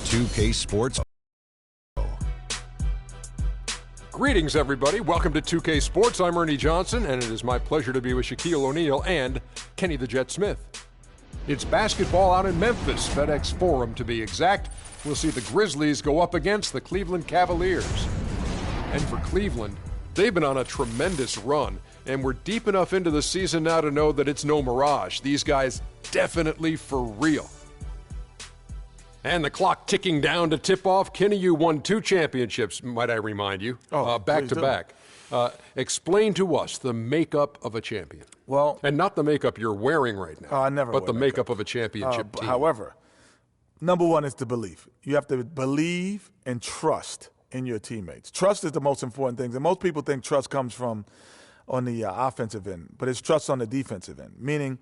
2K Sports. Greetings, everybody. Welcome to 2K Sports. I'm Ernie Johnson, and it is my pleasure to be with Shaquille O'Neal and Kenny the Jet Smith. It's basketball out in Memphis, FedEx Forum to be exact. We'll see the Grizzlies go up against the Cleveland Cavaliers. And for Cleveland, they've been on a tremendous run, and we're deep enough into the season now to know that it's no mirage. These guys definitely for real. And the clock ticking down to tip off. Kenny, you won 2 championships, might I remind you, back to back. Explain to us the makeup of a champion. Well, and not the makeup you're wearing right now. I never. But the makeup of a championship team. However, number one is the belief. You have to believe and trust in your teammates. Trust is the most important thing. And most people think trust comes from on the offensive end, but it's trust on the defensive end. Meaning,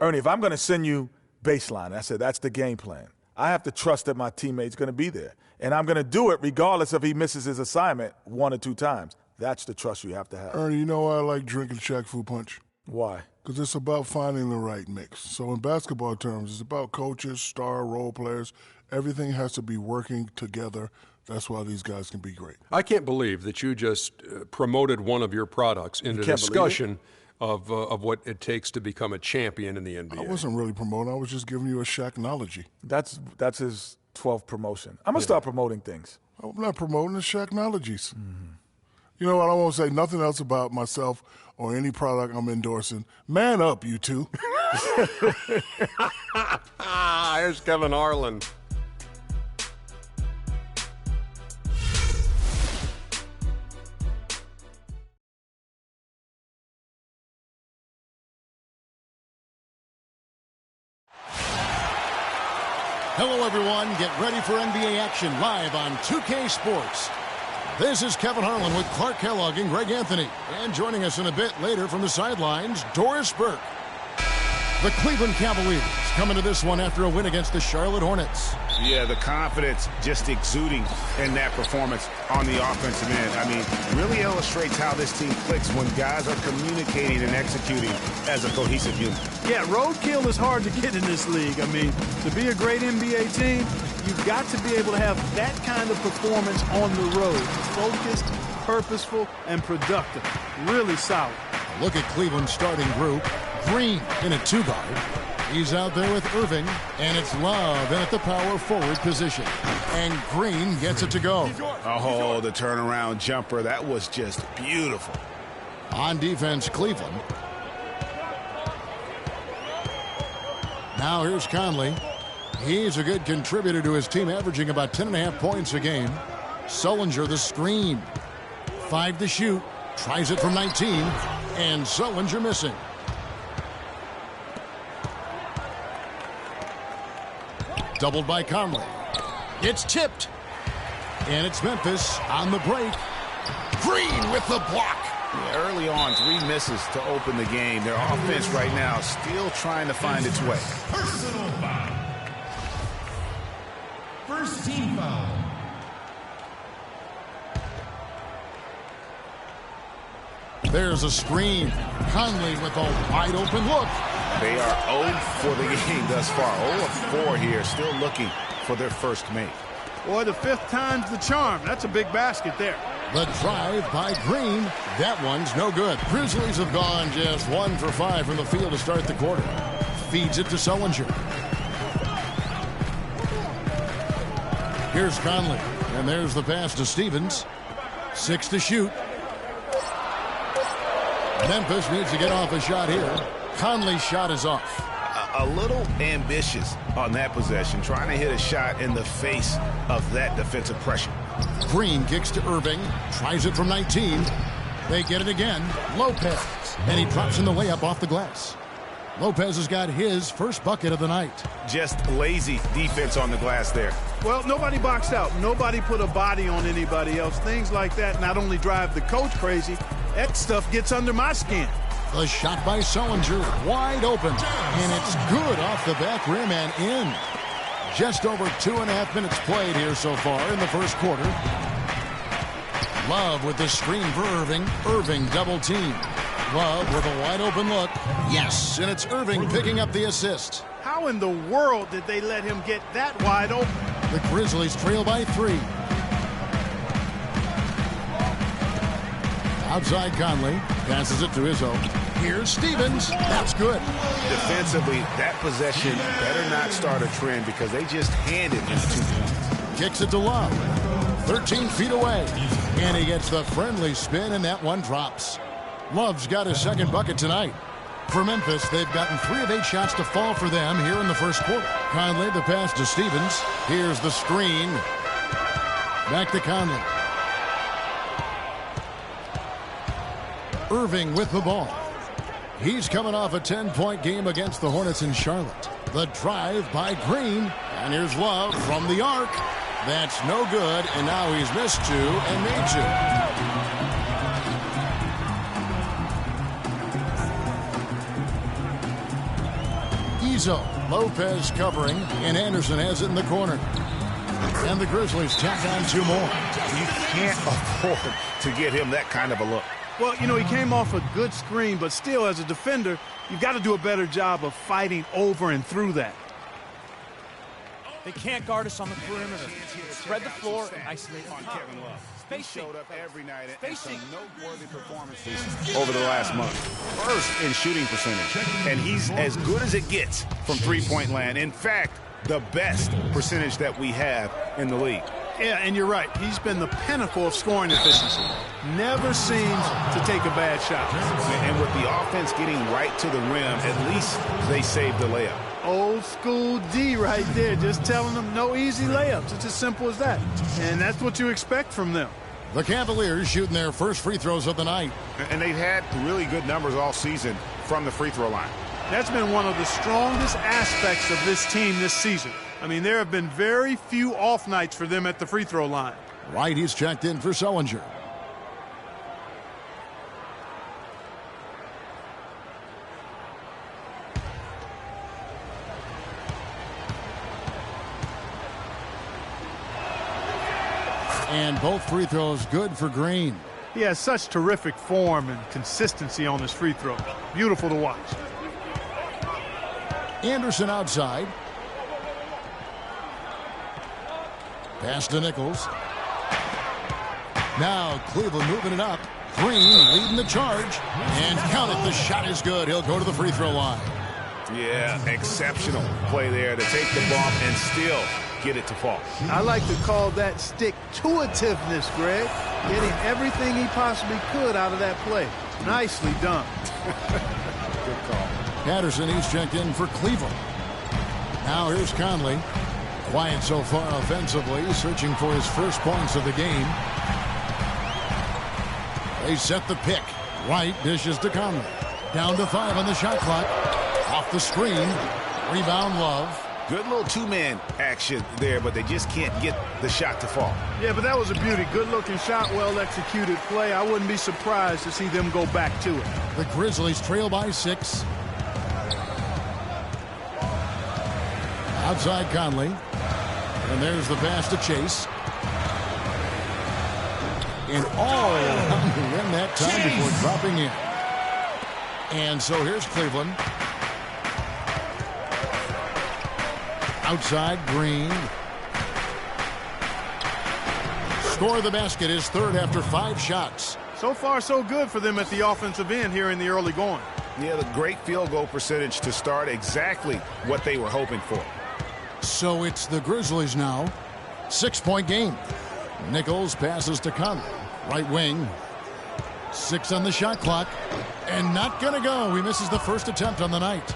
Ernie, if I'm going to send you baseline, I said that's the game plan. I have to trust that my teammate's going to be there. And I'm going to do it regardless if he misses his assignment 1 or 2 times. That's the trust you have to have. Ernie, you know why I like drinking Shaq Fu Punch? Why? Because it's about finding the right mix. So in basketball terms, it's about coaches, star role players. Everything has to be working together. That's why these guys can be great. I can't believe that you just promoted one of your products into discussion of what it takes to become a champion in the NBA. I wasn't really promoting. I was just giving you a Shaqnology. That's his 12th promotion. I'm going to start promoting things. I'm not promoting the Shaqnologies. Mm-hmm. You know what? I won't say nothing else about myself or any product I'm endorsing. Man up, you two. Here's Kevin Harlan. Hello, everyone. Get ready for NBA action live on 2K Sports. This is Kevin Harlan with Clark Kellogg and Greg Anthony. And joining us in a bit later from the sidelines, Doris Burke. The Cleveland Cavaliers coming to this one after a win against the Charlotte Hornets. Yeah, the confidence just exuding in that performance on the offensive end. I mean, really illustrates how this team clicks when guys are communicating and executing as a cohesive unit. Yeah, roadkill is hard to get in this league. I mean, to be a great NBA team, you've got to be able to have that kind of performance on the road. Focused, purposeful, and productive. Really solid. Look at Cleveland's starting group. Green in a 2-guard. He's out there with Irving, and it's Love in at the power forward position. And Green gets it to go. Oh, the turnaround jumper. That was just beautiful. On defense, Cleveland. Now here's Conley. He's a good contributor to his team, averaging about 10.5 points a game. Sullinger the screen. 5 to shoot. Tries it from 19. And Sullinger missing. Doubled by Conley. It's tipped. And it's Memphis on the break. Green with the block. Yeah, early on, 3 misses to open the game. Their offense right now still trying to find its way. Personal foul. First team foul. There's a screen. Conley with a wide open look. They are 0 for the game thus far. 0 of 4 here, still looking for their first make. Boy, the 5th time's the charm. That's a big basket there. The drive by Green. That one's no good. Grizzlies have gone just 1 for 5 from the field to start the quarter. Feeds it to Sullinger. Here's Conley. And there's the pass to Stevens. 6 to shoot. Memphis needs to get off a shot here. Conley's shot is off. A little ambitious on that possession, trying to hit a shot in the face of that defensive pressure. Green kicks to Irving, tries it from 19. They get it again. Lopez, and he drops in the layup off the glass. Lopez has got his first bucket of the night. Just lazy defense on the glass there. Well, nobody boxed out. Nobody put a body on anybody else. Things like that not only drive the coach crazy, that stuff gets under my skin. The shot by Sullinger, wide open, and it's good off the back rim and in. Just over 2.5 minutes played here so far in the first quarter. Love with the screen for Irving. Irving double team. Love with a wide open look. Yes, and it's Irving picking up the assist. How in the world did they let him get that wide open? The Grizzlies trail by 3. Outside Conley. Passes it to Izzo. Here's Stevens. That's good. Defensively, that possession better not start a trend because they just handed him 2 points. Kicks it to Love. 13 feet away. And he gets the friendly spin, and that one drops. Love's got his second bucket tonight. For Memphis, they've gotten 3 of 8 shots to fall for them here in the first quarter. Conley, the pass to Stevens. Here's the screen. Back to Conley. Irving with the ball. He's coming off a 10-point game against the Hornets in Charlotte. The drive by Green. And here's Love from the arc. That's no good, and now he's missed 2 and made 2. Izzo, Lopez covering, and Anderson has it in the corner. And the Grizzlies tack on 2 more. You can't afford to get him that kind of a look. Well, you know, he came off a good screen, but still, as a defender, you've got to do a better job of fighting over and through that. They can't guard us on the perimeter. Spread the floor and isolate on Kevin Love. He Spacing. showed up every night and some noteworthy performances over the last month. First in shooting percentage, and he's as good as it gets from three-point land. In fact, the best percentage that we have in the league. Yeah, and you're right. He's been the pinnacle of scoring efficiency. Never seems to take a bad shot. And with the offense getting right to the rim, at least they saved the layup. Old school D right there, just telling them no easy layups. It's as simple as that. And that's what you expect from them. The Cavaliers shooting their first free throws of the night. And they've had really good numbers all season from the free throw line. That's been one of the strongest aspects of this team this season. I mean, there have been very few off nights for them at the free throw line. Right, he's checked in for Sullinger. And both free throws good for Green. He has such terrific form and consistency on his free throws. Beautiful to watch. Anderson outside. Pass to Nichols. Now Cleveland moving it up. Green leading the charge. And count it, the shot is good. He'll go to the free throw line. Yeah, exceptional play there to take the bump and still get it to fall. I like to call that stick-to-itiveness, Greg. Getting everything he possibly could out of that play. Nicely done. Good call. Patterson, he's checked in for Cleveland. Now here's Conley. Quiet so far offensively, searching for his first points of the game. They set the pick. White dishes to Conley. Down to 5 on the shot clock. Off the screen. Rebound Love. Good little two-man action there, but they just can't get the shot to fall. Yeah, but that was a beauty. Good-looking shot, well-executed play. I wouldn't be surprised to see them go back to it. The Grizzlies trail by 6. Outside Conley. And there's the pass to Chase. And all around the rim that time before dropping in. And so here's Cleveland. Outside Green. Score the basket, his third after 5 shots. So far, so good for them at the offensive end here in the early going. Yeah, the great field goal percentage to start exactly what they were hoping for. So it's the Grizzlies now. 6-point game. Nichols passes to Conley. Right wing. 6 on the shot clock. And not going to go. He misses the first attempt on the night.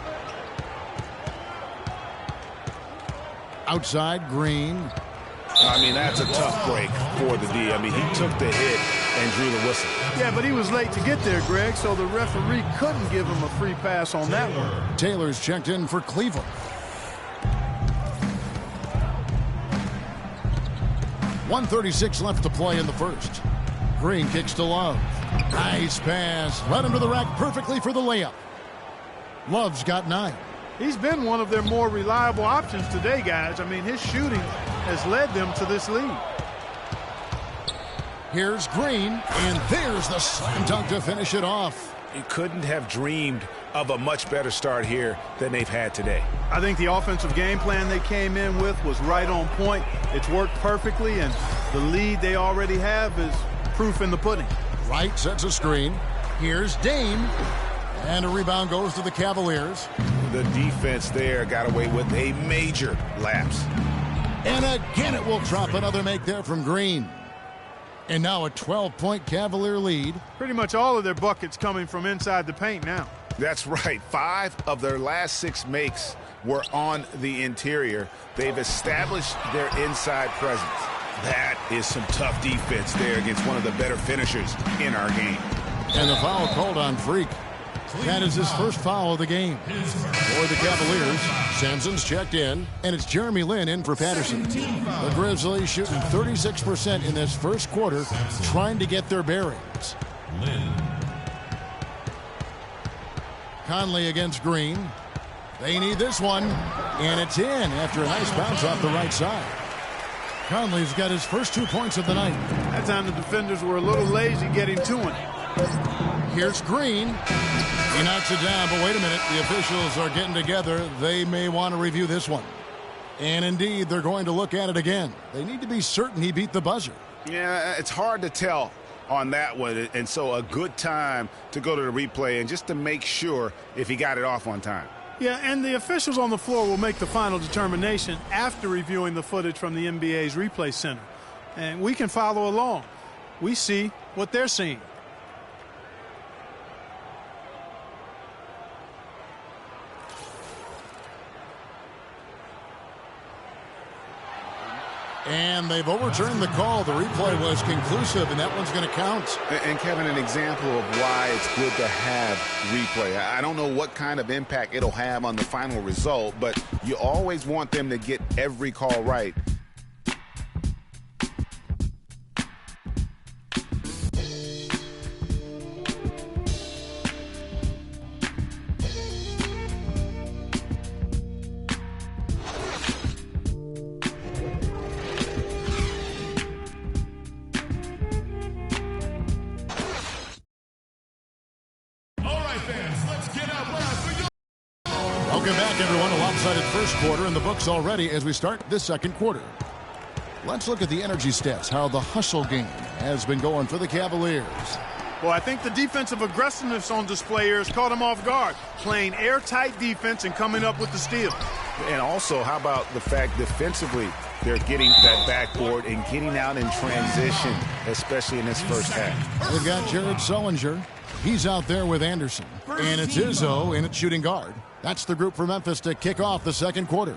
Outside Green. I mean, that's a tough break for the D. I mean, he took the hit and drew the whistle. Yeah, but he was late to get there, Greg, so the referee couldn't give him a free pass on that one. Taylor's checked in for Cleveland. .136 left to play in the first. Green kicks to Love. Nice pass. Led him to the rack perfectly for the layup. Love's got 9. He's been one of their more reliable options today, guys. I mean, his shooting has led them to this lead. Here's Green, and there's the slam dunk to finish it off. You couldn't have dreamed of a much better start here than they've had today. I think the offensive game plan they came in with was right on point. It's worked perfectly, and the lead they already have is proof in the pudding. Wright sets a screen. Here's Dame. And a rebound goes to the Cavaliers. The defense there got away with a major lapse. And again it will drop another make there from Green. And now a 12-point Cavalier lead. Pretty much all of their buckets coming from inside the paint now. That's right. 5 of their last 6 makes were on the interior. They've established their inside presence. That is some tough defense there against one of the better finishers in our game. And the foul called on Freak. That is his first foul of the game. For the Cavaliers, Sampson's checked in, and it's Jeremy Lin in for Patterson. The Grizzlies shooting 36% in this first quarter, trying to get their bearings. Conley against Green. They need this one, and it's in after a nice bounce off the right side. Conley's got his first 2 points of the night. That time the defenders were a little lazy getting to him. Here's Green. He knocks it down, but wait a minute. The officials are getting together. They may want to review this one. And indeed, they're going to look at it again. They need to be certain he beat the buzzer. Yeah, it's hard to tell on that one, and so a good time to go to the replay and just to make sure if he got it off on time. Yeah, and the officials on the floor will make the final determination after reviewing the footage from the NBA's replay center. And we can follow along. We see what they're seeing. And they've overturned the call. The replay was conclusive, and that one's going to count. And, Kevin, an example of why it's good to have replay. I don't know what kind of impact it'll have on the final result, but you always want them to get every call right. Welcome back, everyone. A lopsided first quarter in the books already as we start this second quarter. Let's look at the energy stats, how the hustle game has been going for the Cavaliers. Well, I think the defensive aggressiveness on display here has caught them off guard, playing airtight defense and coming up with the steal. And also, how about the fact defensively, they're getting that backboard and getting out in transition, especially in this first half. They've got Jared Sullinger. He's out there with Anderson. And it's Izzo in at shooting guard. That's the group for Memphis to kick off the second quarter.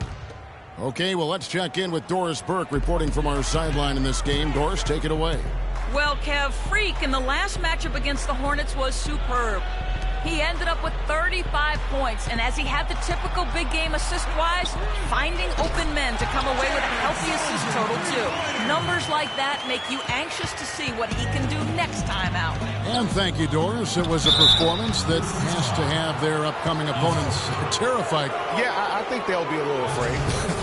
Okay, well, let's check in with Doris Burke reporting from our sideline in this game. Doris, take it away. Well, Kev, Freak in the last matchup against the Hornets was superb. He ended up with 35 points, and as he had the typical big game assist-wise, finding open men to come away with a healthy assist total, too. Numbers like that make you anxious to see what he can do next time out. And thank you, Doris. It was a performance that has to have their upcoming opponents terrified. Yeah, I think they'll be a little afraid.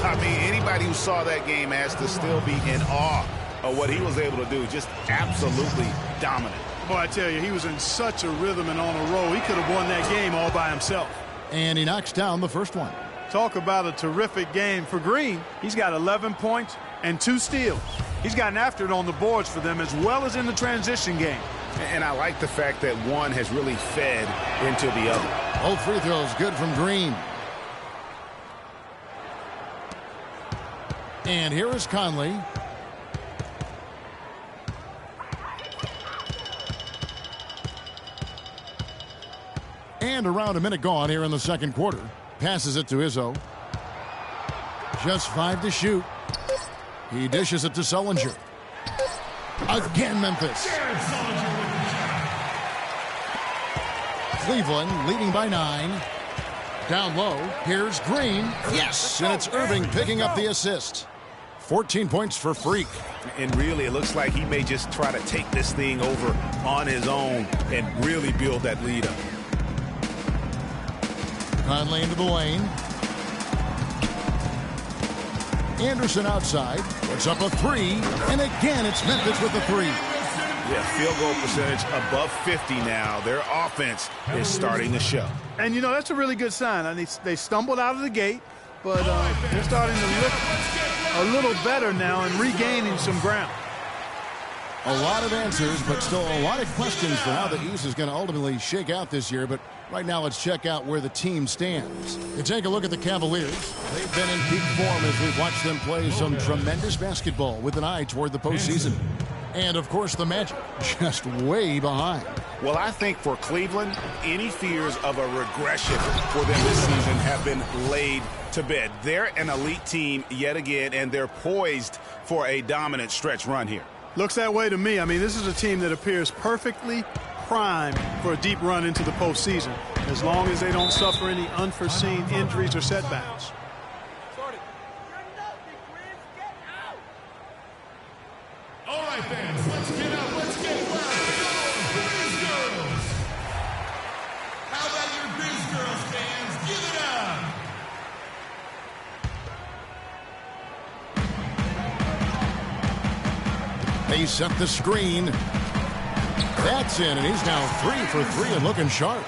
I mean, anybody who saw that game has to still be in awe of what he was able to do. Just absolutely dominant. Boy, I tell you, he was in such a rhythm and on a roll. He could have won that game all by himself. And he knocks down the first one. Talk about a terrific game for Green. He's got 11 points and 2 steals. He's gotten after it on the boards for them as well as in the transition game. And I like the fact that one has really fed into the other. Both free throws good from Green. And here is Conley. And around a minute gone here in the second quarter. Passes it to Izzo. Just 5 to shoot. He dishes it to Sullinger. Again, Memphis. Cleveland leading by 9. Down low. Here's Green. Yes, and it's Irving picking up the assist. 14 points for Freak. And really, it looks like he may just try to take this thing over on his own and really build that lead up. Conley into the lane. Anderson outside. Puts up a 3. And again, it's Memphis with the 3. Yeah, field goal percentage above 50 now. Their offense is starting to show. And, you know, that's a really good sign. I mean, they stumbled out of the gate, but they're starting to look a little better now and regaining some ground. A lot of answers, but still a lot of questions for how the East is going to ultimately shake out this year. But right now, let's check out where the team stands. You take a look at the Cavaliers. They've been in peak form as we've watched them play some tremendous basketball with an eye toward the postseason. And, of course, the Magic just way behind. Well, I think for Cleveland, any fears of a regression for them this season have been laid to bed. They're an elite team yet again, and they're poised for a dominant stretch run here. Looks that way to me. I mean, this is a team that appears perfectly primed for a deep run into the postseason, as long as they don't suffer any unforeseen injuries or setbacks. All right, fans, let's get up. Let's get wild. Biz Girls. How about your Biz Girls, fans? Give it up. They set the screen. That's in, and he's now 3 for 3 and looking sharp.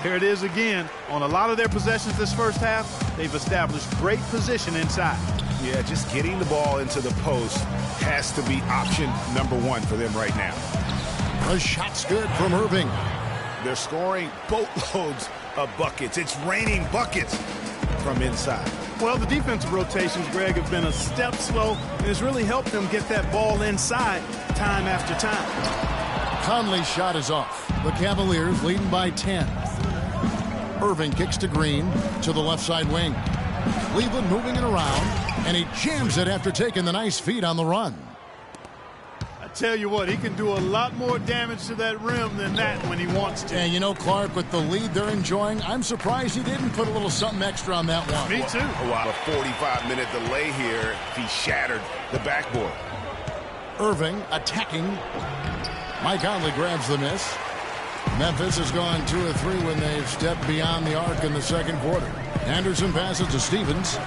Here it is again. On a lot of their possessions this first half, they've established great position inside. Yeah, just getting the ball into the post has to be option number one for them right now. The shot's good from Irving. They're scoring boatloads of buckets. It's raining buckets from inside. Well, the defensive rotations, Greg, have been a step slow, and it's really helped them get that ball inside time after time. Conley's shot is off. The Cavaliers leading by 10. Irving kicks to Green to the left side wing. Cleveland moving it around, and he jams it after taking the nice feed on the run. I tell you what, he can do a lot more damage to that rim than that when he wants to. And you know, Clark, with the lead they're enjoying, I'm surprised he didn't put a little something extra on that one. Me too. Wow, a 45-minute delay here. He shattered the backboard. Irving attacking. Mike Conley grabs the miss. Memphis has gone 2 of 3 when they've stepped beyond the arc in the second quarter. Anderson passes to Stevens.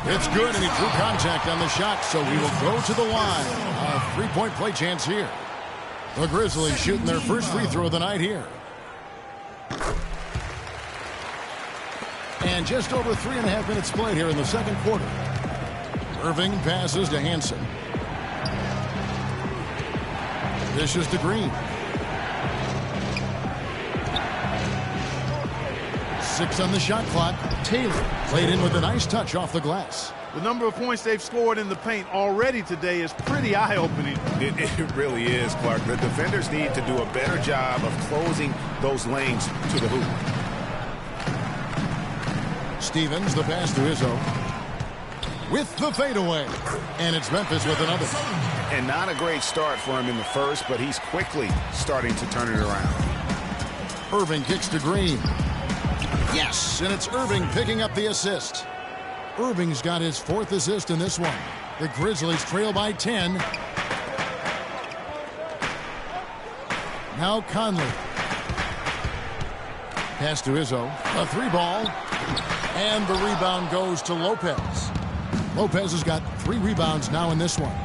It's good, and he drew contact on the shot, so he will go to the line. A 3-point play chance here. The Grizzlies shooting their first free throw of the night here. And just over 3.5 minutes played here in the second quarter. Irving passes to Hansen. Dishes to Green. 6 on the shot clock. Taylor played in with a nice touch off the glass. The number of points they've scored in the paint already today is pretty eye-opening. It really is, Clark. The defenders need to do a better job of closing those lanes to the hoop. Stevens, the pass to Izzo. With the fadeaway. And it's Memphis with another. And not a great start for him in the first, but he's quickly starting to turn it around. Irving kicks to Green. Yes, and it's Irving picking up the assist. Irving's got his 4th assist in this one. The Grizzlies trail by 10. Now Conley. Pass to Izzo. A 3-ball. And the rebound goes to Lopez. Lopez has got 3 rebounds now in this one.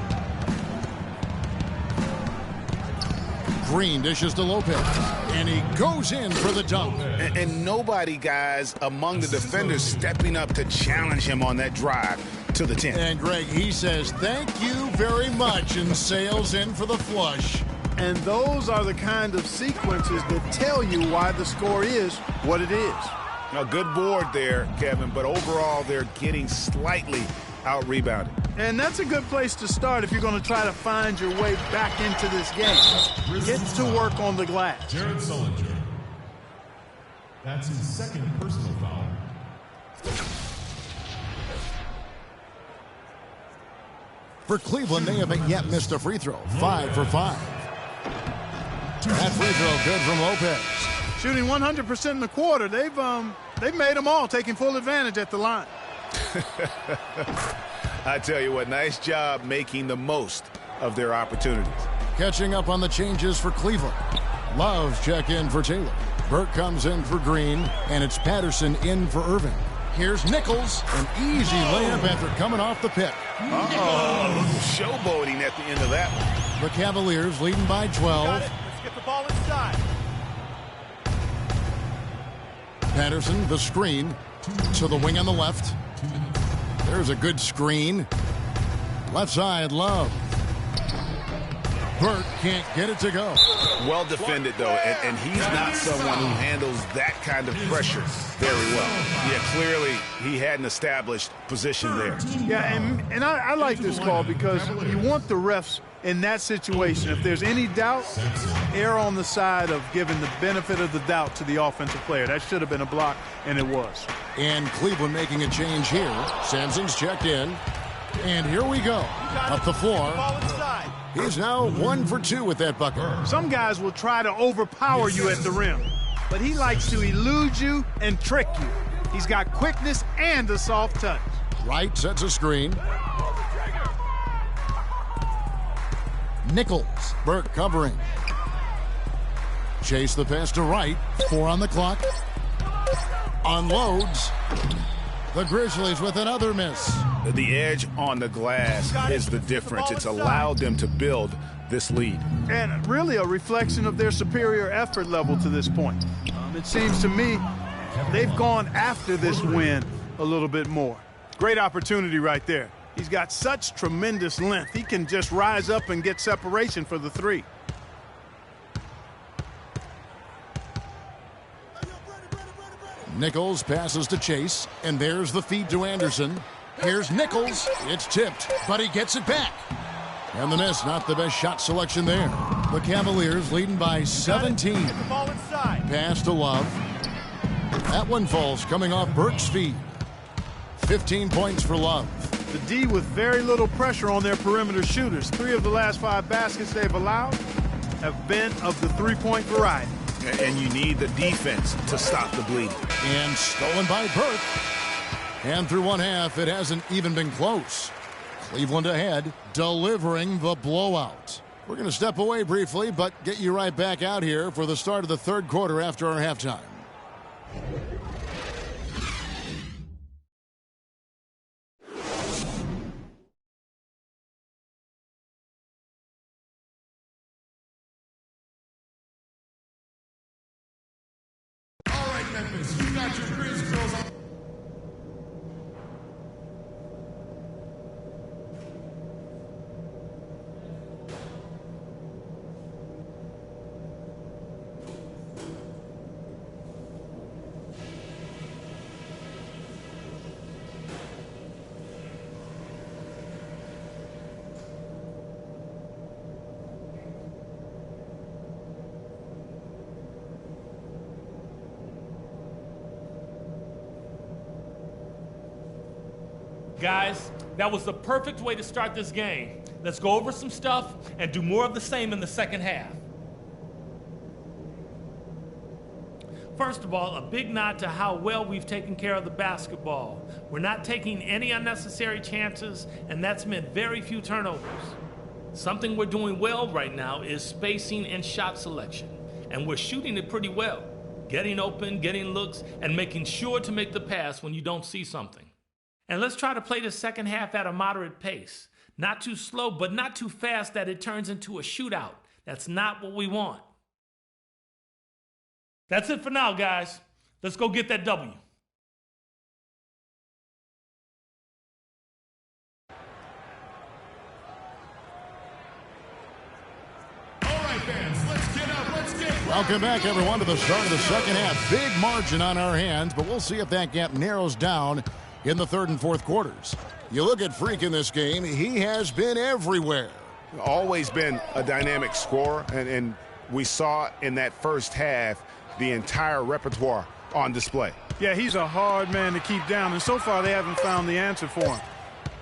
Green dishes to Lopez, and he goes in for the dunk. And nobody, guys, among the defenders stepping up to challenge him on that drive to the 10. And, Greg, he says, thank you very much, and sails in for the flush. And those are the kind of sequences that tell you why the score is what it is. A good board there, Kevin, but overall they're getting slightly out-rebounded. And that's a good place to start if you're going to try to find your way back into this game. Get to work on the glass. Jared Sullinger. That's his 2nd personal foul. For Cleveland, they haven't yet missed a free throw. 5 for 5. That free throw good from Lopez. Shooting 100% in the quarter. They've made them all, taking full advantage at the line. I tell you what, nice job making the most of their opportunities. Catching up on the changes for Cleveland. Love's check in for Taylor. Burke comes in for Green, and it's Patterson in for Irving. Here's Nichols, an easy layup after coming off the pick. Uh-oh, showboating at the end of that one. The Cavaliers leading by 12. Got it. Let's get the ball inside. Patterson, the screen to the wing on the left. There's a good screen. Left side, Love. Burke can't get it to go. Well defended, though, and he's not someone who handles that kind of pressure very well. Yeah, clearly he had an established position there. Yeah, and I like this call because you want the refs in that situation. If there's any doubt, err on the side of giving the benefit of the doubt to the offensive player. That should have been a block, and it was. And Cleveland making a change here. Sampson's checked in. And here we go. Up the floor. He's now 1 for 2 with that bucket. Some guys will try to overpower you at the rim, but he likes to elude you and trick you. He's got quickness and a soft touch. Wright sets a screen. Nichols. Burke covering. Chase the pass to Wright. 4 on the clock. Unloads. The Grizzlies with another miss. The edge on the glass is the difference. It's allowed them to build this lead. And really a reflection of their superior effort level to this point. It seems to me they've gone after this win a little bit more. Great opportunity right there. He's got such tremendous length. He can just rise up and get separation for the three. Nichols passes to Chase, and there's the feed to Anderson. Here's Nichols. It's tipped, but he gets it back. And the miss, not the best shot selection there. The Cavaliers leading by 17. Get the ball inside. Pass to Love. That one falls coming off Burke's feed. 15 points for Love. The D with very little pressure on their perimeter shooters. 3 of the last 5 baskets they've allowed have been of the three-point variety. And you need the defense to stop the bleeding. And stolen by Burke. And through one half, it hasn't even been close. Cleveland ahead, delivering the blowout. We're going to step away briefly, but get you right back out here for the start of the third quarter after our halftime. All right, Memphis, you got your Grizz girls on. Guys, that was the perfect way to start this game. Let's go over some stuff and do more of the same in the second half. First of all, a big nod to how well we've taken care of the basketball. We're not taking any unnecessary chances, and that's meant very few turnovers. Something we're doing well right now is spacing and shot selection, and we're shooting it pretty well. Getting open, getting looks, and making sure to make the pass when you don't see something. And let's try to play the second half at a moderate pace. Not too slow, but not too fast that it turns into a shootout. That's not what we want. That's it for now, guys. Let's go get that W. All right, fans, let's get up, let's get wild. Welcome back, everyone, to the start of the second half. Big margin on our hands, but we'll see if that gap narrows down in the third and fourth quarters. You look at Freak in this game, he has been everywhere. Always been a dynamic scorer, and we saw in that first half the entire repertoire on display. Yeah, he's a hard man to keep down, and so far they haven't found the answer for him.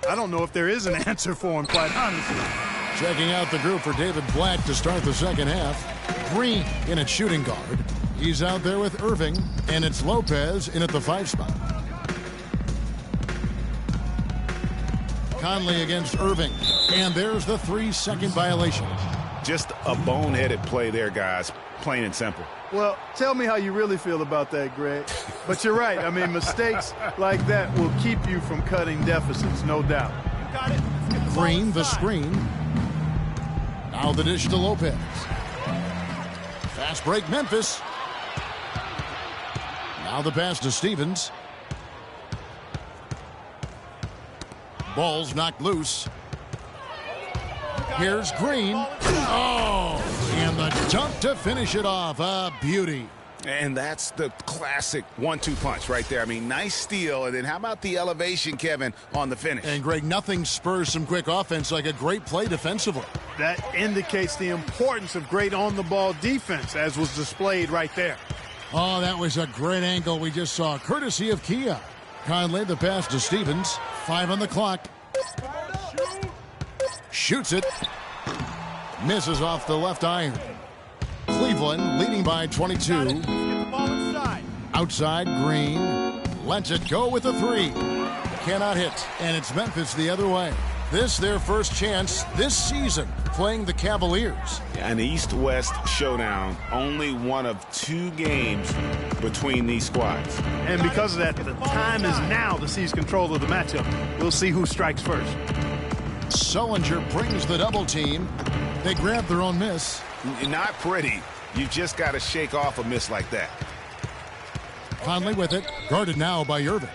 I don't know if there is an answer for him, quite honestly. Checking out the group for David Black to start the second half. Green in at shooting guard. He's out there with Irving, and it's Lopez in at the 5 spot. Conley against Irving, and there's the 3-second violation. Just a boneheaded play there, guys, plain and simple. Well, tell me how you really feel about that, Greg. But you're right. I mean, mistakes like that will keep you from cutting deficits, no doubt. You got it. Let's get the ball Green, the inside. screen. Now the dish to Lopez. Fast break, Memphis. Now the pass to Stevens. Ball's knocked loose. Here's Green. Oh, and the dunk to finish it off. A beauty. And that's the classic 1-2 punch right there. I mean, nice steal. And then how about the elevation, Kevin, on the finish? And, Greg, nothing spurs some quick offense like a great play defensively. That indicates the importance of great on-the-ball defense, as was displayed right there. Oh, that was a great angle we just saw, courtesy of Kia. Conley, the pass to Stevens. 5 on the clock. Shoots it. Misses off the left iron. Cleveland leading by 22. Outside, Green. Lets it go with a 3. Cannot hit. And it's Memphis the other way. This their first chance this season playing the Cavaliers. An East-West showdown. Only one of 2 games between these squads. And because of that, the time is now to seize control of the matchup. We'll see who strikes first. Sullinger brings the double team. They grab their own miss. Not pretty. You just got to shake off a miss like that. Conley with it. Guarded now by Irving.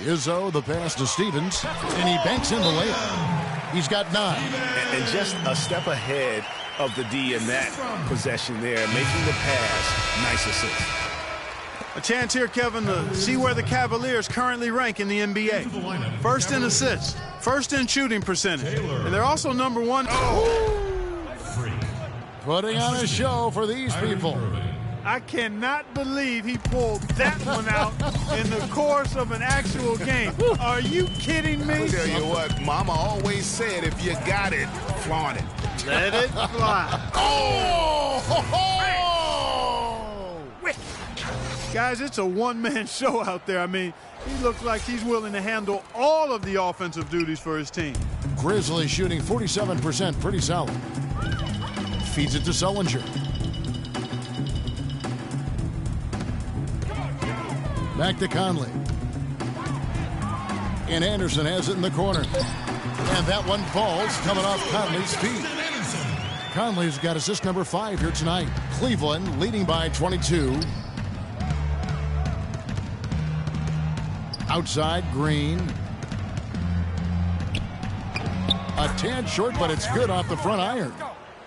Izzo, the pass to Stevens. And he banks in the layup. He's got 9. And just a step ahead of the D in that possession there, making the pass. Nice assist. A chance here, Kevin, to see where the Cavaliers currently rank in the NBA. First in assists, first in shooting percentage, and they're also number 1. Putting on a show for these people. I cannot believe he pulled that one out in the course of an actual game. Are you kidding me? I'll tell you what, Mama always said, if you got it, flaunt it. Let it fly. Oh! Ho, ho! Guys, it's a one-man show out there. I mean, he looks like he's willing to handle all of the offensive duties for his team. Grizzlies shooting 47%, pretty solid. Feeds it to Sullinger. Back to Conley. And Anderson has it in the corner. And that one falls, coming off Conley's feet. Conley's got assist number 5 here tonight. Cleveland leading by 22. Outside, Green. A tad short, but it's good off the front iron.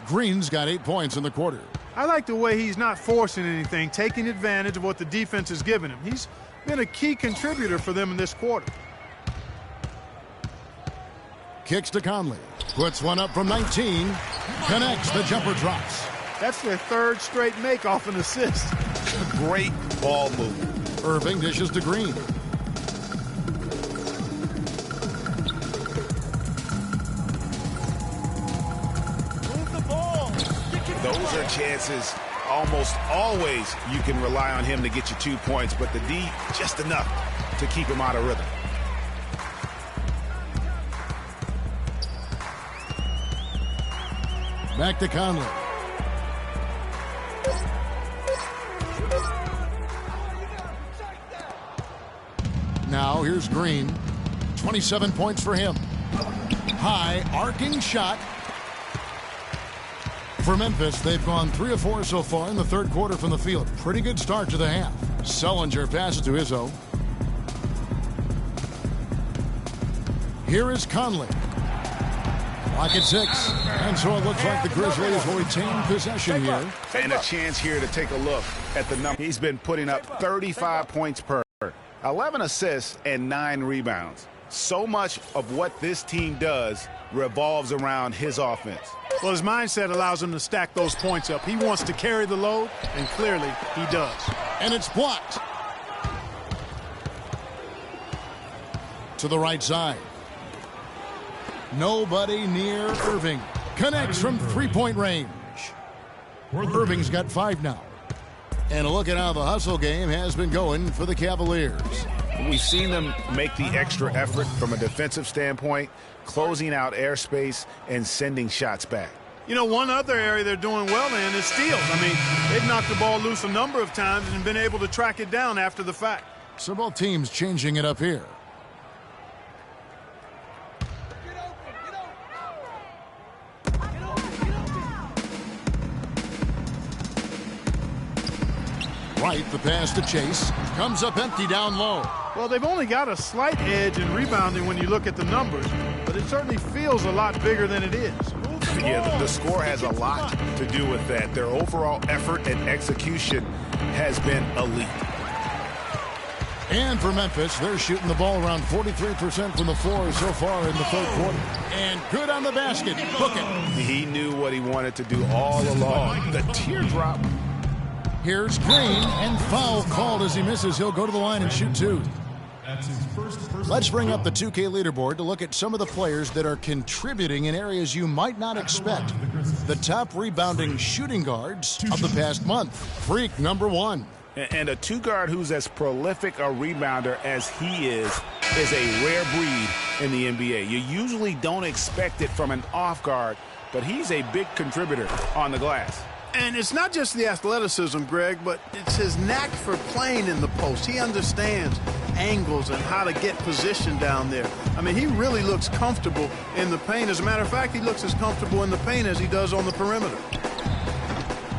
Green's got 8 points in the quarter. I like the way he's not forcing anything, taking advantage of what the defense has given him. He's been a key contributor for them in this quarter. Kicks to Conley. Puts one up from 19. Connects. The jumper drops. That's their 3rd straight make off an assist. Great ball move. Irving dishes to Green. Those are chances almost always you can rely on him to get you 2 points, but the D just enough to keep him out of rhythm. Back to Conley. Now here's Green. 27 points for him. High arcing shot. For Memphis, they've gone 3 of 4 so far in the 3rd quarter from the field. Pretty good start to the half. Sullinger passes to Izzo. Here is Conley. Clock at 6. And so it looks like the Grizzlies will retain possession here. And a chance here to take a look at the number. He's been putting up 35 points per, 11 assists, and 9 rebounds. So much of what this team does revolves around his offense. Well, his mindset allows him to stack those points up. He wants to carry the load, and clearly he does. And it's blocked. To the right side. Nobody near Irving. Connects from 3-point range. Irving's got 5 now. And a look at how the hustle game has been going for the Cavaliers. We've seen them make the extra effort from a defensive standpoint, closing out airspace and sending shots back. You know, one other area they're doing well in is steals. I mean, they've knocked the ball loose a number of times and been able to track it down after the fact. So both teams changing it up here. Right, the pass to Chase. Comes up empty down low. Well, they've only got a slight edge in rebounding when you look at the numbers, but it certainly feels a lot bigger than it is. Yeah, the score has a lot to do with that. Their overall effort and execution has been elite. And for Memphis, they're shooting the ball around 43% from the floor so far in the third quarter. And good on the basket. Book it. He knew what he wanted to do all along. The teardrop. Here's Green, and foul called as he misses. He'll go to the line and shoot two. Let's bring up the 2K leaderboard to look at some of the players that are contributing in areas you might not expect. The top rebounding shooting guards of the past month. Freak number 1. And a two-guard who's as prolific a rebounder as he is a rare breed in the NBA. You usually don't expect it from an off guard, but he's a big contributor on the glass. And it's not just the athleticism, Greg, but it's his knack for playing in the post. He understands angles and how to get position down there. I mean, he really looks comfortable in the paint. As a matter of fact, he looks as comfortable in the paint as he does on the perimeter.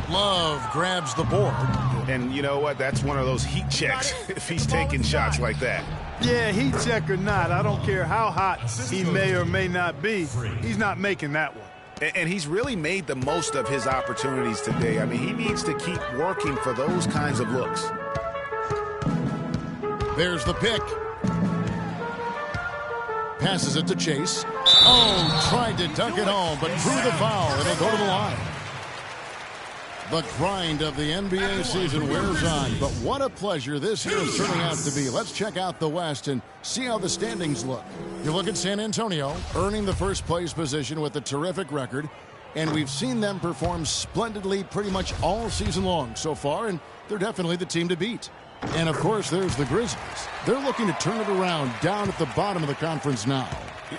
Love grabs the board. And you know what? That's one of those heat checks if he's taking shots like that. Yeah, heat check or not, I don't care how hot he may or may not be. He's not making that one. And he's really made the most of his opportunities today. I mean, he needs to keep working for those kinds of looks. There's the pick. Passes it to Chase. Oh, tried to dunk it home, but drew the foul. It'll go to the line. The grind of the NBA season wears on, but what a pleasure this year is turning out to be. Let's check out the West and see how the standings look. You look at San Antonio, earning the first place position with a terrific record, and we've seen them perform splendidly pretty much all season long so far, and they're definitely the team to beat. And, of course, there's the Grizzlies. They're looking to turn it around down at the bottom of the conference now.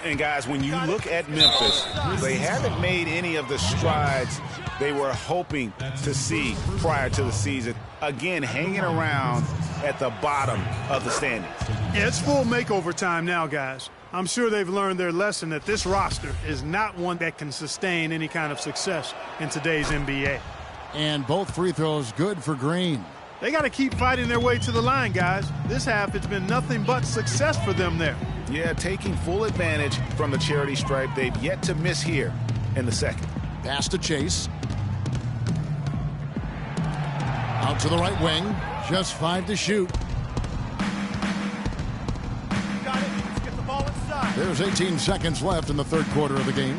And, guys, when you look at Memphis, they haven't made any of the strides they were hoping to see prior to the season. Again, hanging around at the bottom of the standings. Yeah, it's full makeover time now, guys. I'm sure they've learned their lesson that this roster is not one that can sustain any kind of success in today's NBA. And both free throws good for Green. They got to keep fighting their way to the line, guys. This half, it's been nothing but success for them there. Yeah, taking full advantage from the charity stripe. They've yet to miss here in the second. Pass to Chase. Out to the right wing. Just 5 to shoot. Got it. Let's get the ball inside. There's 18 seconds left in the third quarter of the game.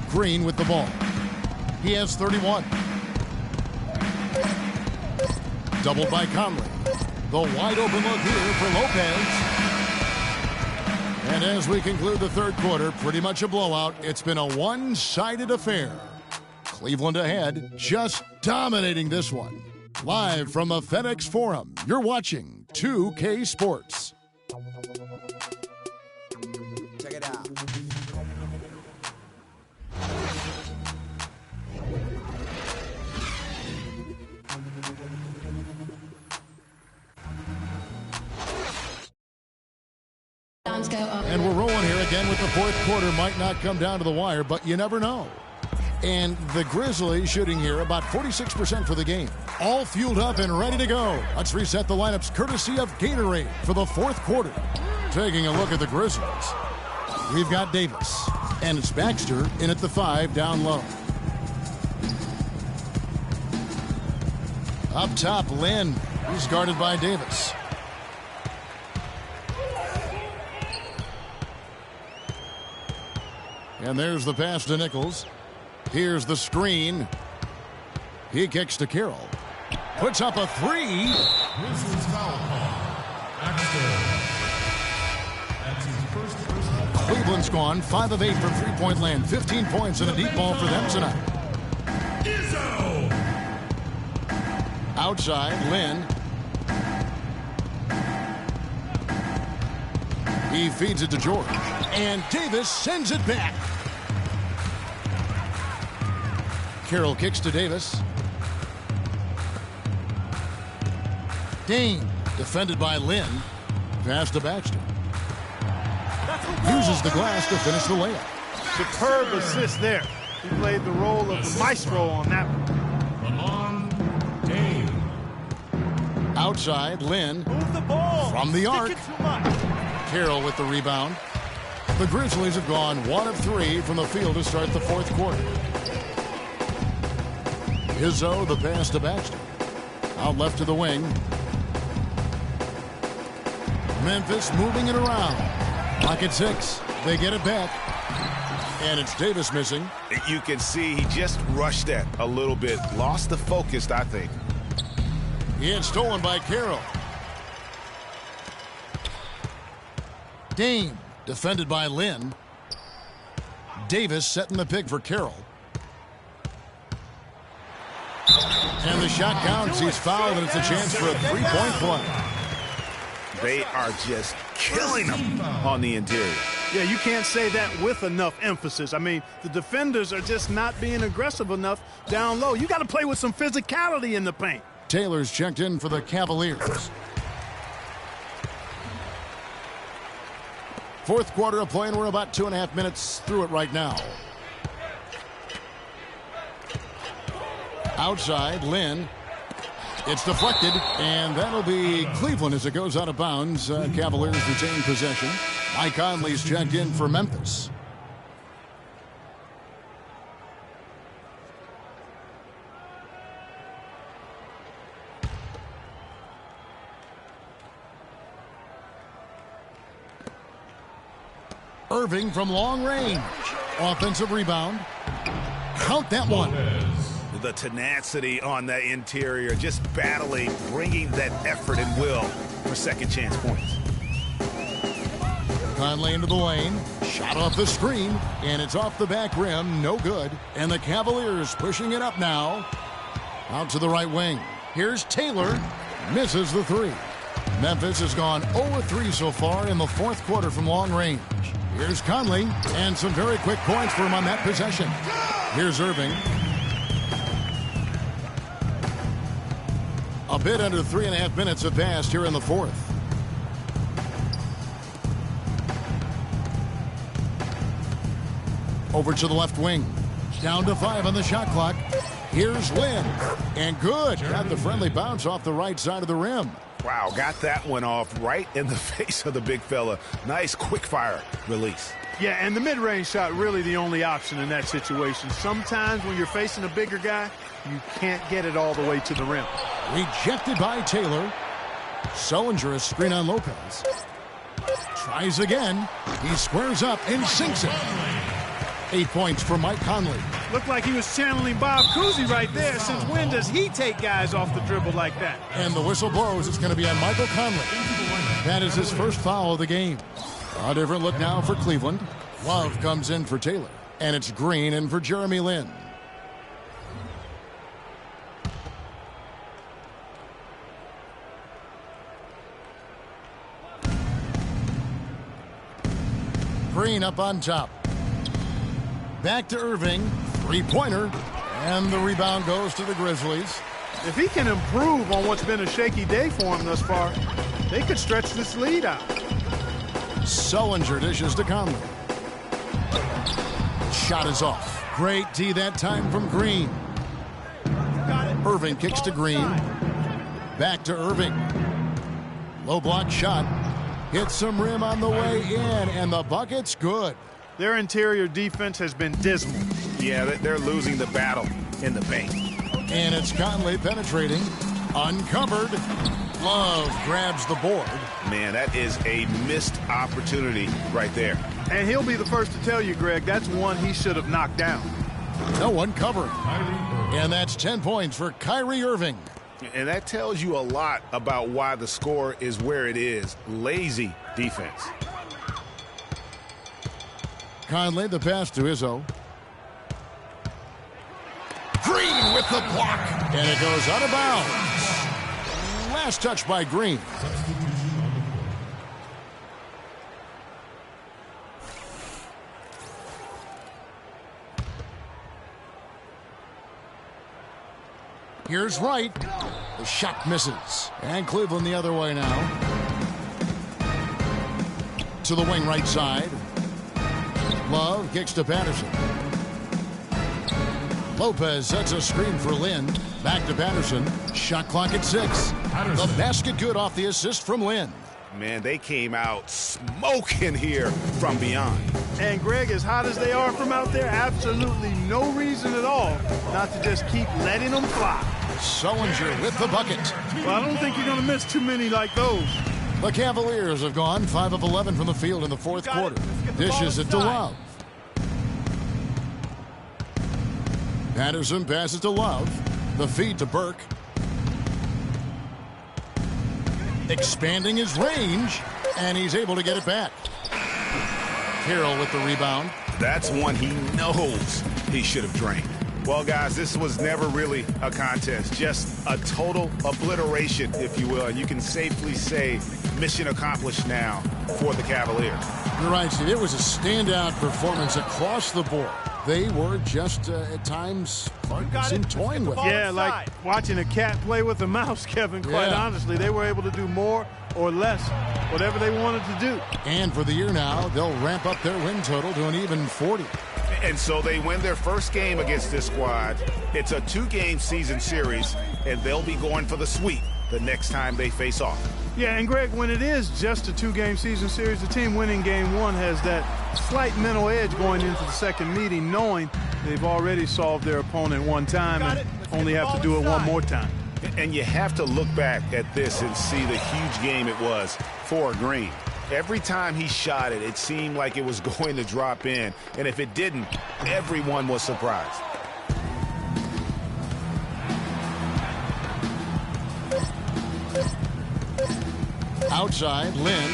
Green with the ball. He has 31. Doubled by Conley. The wide open look here for Lopez. And as we conclude the third quarter, pretty much a blowout. It's been a one-sided affair. Cleveland ahead, just dominating this one. Live from the FedEx Forum, you're watching 2K Sports. Check it out. And we're rolling here again with the fourth quarter. Might not come down to the wire, but you never know. And the Grizzlies shooting here about 46% for the game. All fueled up and ready to go. Let's reset the lineups courtesy of Gatorade for the fourth quarter. Taking a look at the Grizzlies. We've got Davis. And it's Baxter in at the 5 down low. Up top, Lynn. He's guarded by Davis. And there's the pass to Nichols. Here's the screen. He kicks to Carroll. Puts up a 3. Grizzlies foul call. That's his first personal. Cleveland's gone 5 of 8 from three-point land. 15 points and a deep ball for them tonight. Izzo! Outside, Lynn. He feeds it to George. And Davis sends it back. Carroll kicks to Davis. Dane, defended by Lynn. Pass to Baxter. Uses the glass to finish the layup. Superb assist there. He played the role of the maestro on that one. Outside, Lynn. Move the ball. From the arc. Stick it too much. Carroll with the rebound. The Grizzlies have gone 1 of 3 from the field to start the fourth quarter. Izzo, the pass to Baxter. Out left to the wing. Memphis moving it around. Pocket 6. They get it back. And it's Davis missing. You can see he just rushed that a little bit. Lost the focus, I think. It's stolen by Carroll. Dame, defended by Lynn. Davis setting the pick for Carroll. And the shot counts. He's fouled, and it's a chance for a three-point play. They are just killing them on the interior. Yeah, you can't say that with enough emphasis. I mean, the defenders are just not being aggressive enough down low. You got to play with some physicality in the paint. Taylor's checked in for the Cavaliers. Fourth quarter of play, and we're about 2.5 minutes through it right now. Outside, Lynn. It's deflected, and that'll be Cleveland as it goes out of bounds. Cavaliers retain possession. Mike Conley's checked in for Memphis. Irving from long range. Offensive rebound. Count that one. The tenacity on that interior, just battling, bringing that effort and will for second chance points. Conley into the lane. Shot off the screen, and it's off the back rim. No good. And the Cavaliers pushing it up now. Out to the right wing. Here's Taylor. Misses the three. Memphis has gone 0-3 so far in the fourth quarter from long range. Here's Conley, and some very quick points for him on that possession. Here's Irving. A bit under 3.5 minutes have passed here in the fourth. Over to the left wing. Down to 5 on the shot clock. Here's Lynn. And good. Got the friendly bounce off the right side of the rim. Wow, got that one off right in the face of the big fella. Nice quick fire release. Yeah, and the mid-range shot really the only option in that situation. Sometimes when you're facing a bigger guy, you can't get it all the way to the rim. Rejected by Taylor. Sullinger, a screen on Lopez. Tries again. He squares up and sinks it. 8 points for Mike Conley. Looked like he was channeling Bob Cousy right there. Since when does he take guys off the dribble like that? And the whistle blows. It's going to be on Michael Conley. That is his first foul of the game. A different look now for Cleveland. Love comes in for Taylor. And it's Green in for Jeremy Lin. Green up on top. Back to Irving. Three-pointer. And the rebound goes to the Grizzlies. If he can improve on what's been a shaky day for him thus far, they could stretch this lead out. Sullinger dishes to Conley. Shot is off. Great D that time from Green. Irving kicks to Green. Back to Irving. Low block shot. Hits some rim on the way in, and the bucket's good. Their interior defense has been dismal. Yeah, they're losing the battle in the paint. And it's Conley penetrating. Uncovered. Love grabs the board. Man, that is a missed opportunity right there. And he'll be the first to tell you, Greg, that's one he should have knocked down. No one covered. And that's 10 points for Kyrie Irving. And that tells you a lot about why the score is where it is. Lazy defense. Conley, the pass to Izzo. Green with the block. And it goes out of bounds. Last touch by Green. Here's Wright. The shot misses. And Cleveland the other way now. To the wing right side. Love kicks to Patterson. Lopez sets a screen for Lynn. Back to Patterson. Shot clock at 6. The basket good off the assist from Lynn. Man, they came out smoking here from beyond. And Greg, as hot as they are from out there, absolutely no reason at all not to just keep letting them fly. Sullinger with the bucket. Well, I don't think you're going to miss too many like those. The Cavaliers have gone 5 of 11 from the field in the fourth quarter. Dishes it to Love. Patterson passes to Love. The feed to Burke. Expanding his range, and he's able to get it back. Carroll with the rebound. That's one he knows he should have drained. Well, guys, this was never really a contest, just a total obliteration, if you will. And you can safely say mission accomplished now for the Cavaliers. You're right, Steve. It was a standout performance across the board. They were just, at times, seemed toying with it. Yeah, like watching a cat play with a mouse, Kevin, quite honestly. They were able to do more or less, whatever they wanted to do. And for the year now, they'll ramp up their win total to an even 40. And so they win their first game against this squad. It's a 2-game season series, and they'll be going for the sweep the next time they face off. Yeah, and Greg, when it is just a 2-game season series, the team winning game 1 has that slight mental edge going into the second meeting, knowing they've already solved their opponent one time and only have to do it one more time. And you have to look back at this and see the huge game it was for Green. Every time he shot it, it seemed like it was going to drop in. And if it didn't, everyone was surprised. Outside, Lynn.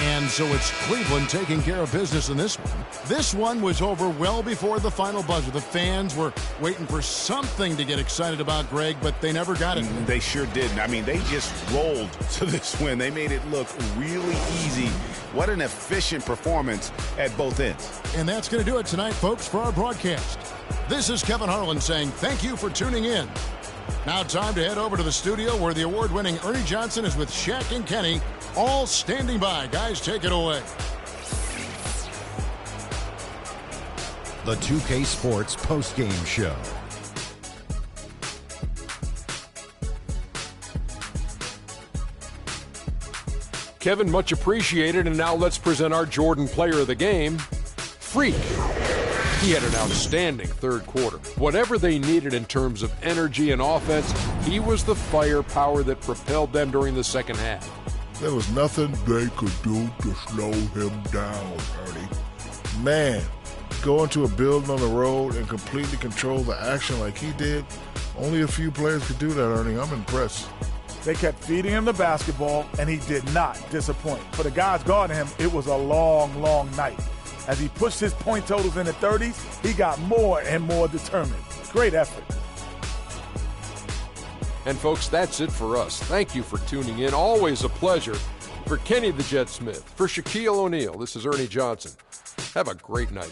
And so it's Cleveland taking care of business in this one. This one was over well before the final buzzer. The fans were waiting for something to get excited about, Greg, but they never got it. They sure didn't. I mean, they just rolled to this win. They made it look really easy. What an efficient performance at both ends. And that's going to do it tonight, folks, for our broadcast. This is Kevin Harlan saying thank you for tuning in. Now time to head over to the studio where the award-winning Ernie Johnson is with Shaq and Kenny, all standing by. Guys, take it away. The 2K Sports postgame show. Kevin, much appreciated. And now let's present our Jordan player of the game, Freak. He had an outstanding third quarter. Whatever they needed in terms of energy and offense, he was the firepower that propelled them during the second half. There was nothing they could do to slow him down, Ernie. Man, going to a building on the road and completely control the action like he did, only a few players could do that, Ernie. I'm impressed. They kept feeding him the basketball, and he did not disappoint. For the guys guarding him, it was a long, long night. As he pushed his point totals in the 30s, he got more and more determined. Great effort. And folks, that's it for us. Thank you for tuning in. Always a pleasure. For Kenny the Jet Smith, for Shaquille O'Neal, this is Ernie Johnson. Have a great night.